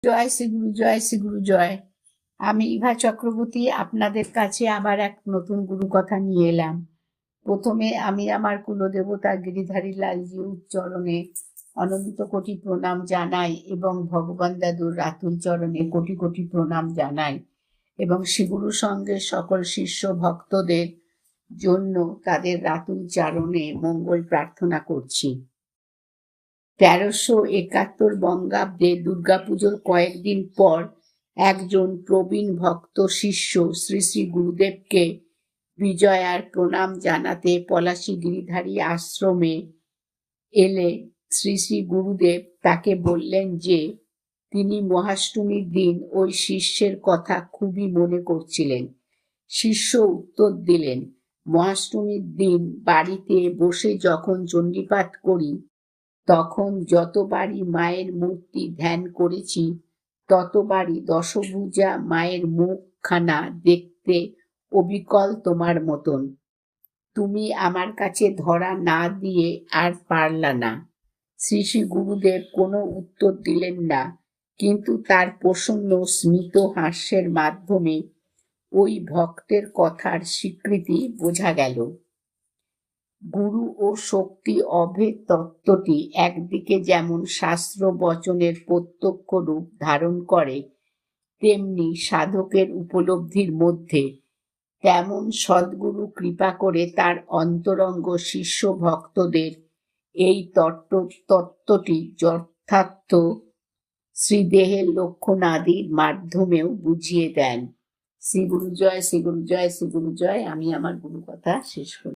জয় শ্রীগুরু, জয় শ্রীগুরু, জয়। আমি ইভা চক্রবর্তী আপনাদের কাছে আবার এক নতুন গুরু কথা নিয়ে এলাম। প্রথমে আমি আমার কুলদেবতা গিরিধারী লালজির চরণে অনন্ত কোটি প্রণাম জানাই এবং ভগবান দাদুর রাতুল চরণে কোটি কোটি প্রণাম জানাই এবং শ্রীগুরু সঙ্গের সকল শিষ্য ভক্তদের জন্য তাদের রাতুল চরণে মঙ্গল প্রার্থনা করছি। 1371 বঙ্গাব্দে দুর্গাপুজোর কয়েকদিন পর একজন প্রবীণ ভক্ত শিষ্য শ্রী শ্রী গুরুদেবকে বিজয়ার প্রণাম জানাতে পলাশী গিরিধারী আশ্রমে এলে শ্রী শ্রী গুরুদেব তাকে বললেন যে তিনি মহাষ্টমীর দিন ওই শিষ্যের কথা খুবই মনে করছিলেন। শিষ্য উত্তর দিলেন, মহাষ্টমীর দিন বাড়িতে বসে যখন চণ্ডীপাঠ করি তখন যতবারই মায়ের মূর্তি ধ্যান করেছি ততবারই দশভুজা মায়ের মুখখানা দেখতে অবিকল তোমার মতন। তুমি আমার কাছে ধরা না দিয়ে আর পারলা না। শ্রী শ্রী গুরুদেব কোনো উত্তর দিলেন না, কিন্তু তার প্রসন্ন স্মিত হাস্যের মাধ্যমে ওই ভক্তের কথার স্বীকৃতি বোঝা গেল। গুরু ও শক্তি অভেদ তত্ত্বটি একদিকে যেমন শাস্ত্র বচনের প্রত্যক্ষ রূপ ধারণ করে, তেমনি সাধকের উপলব্ধির মধ্যে, তেমন সদ্গুরু কৃপা করে তার অন্তরঙ্গ শিষ্য ভক্তদের এই তত্ত্বটি যথার্থ শ্রীদেহের লক্ষণাদির মাধ্যমেও বুঝিয়ে দেন। শ্রীগুরু জয়, শ্রীগুরু জয়, শ্রীগুরু জয়। আমি আমার গুরু কথা শেষ করি।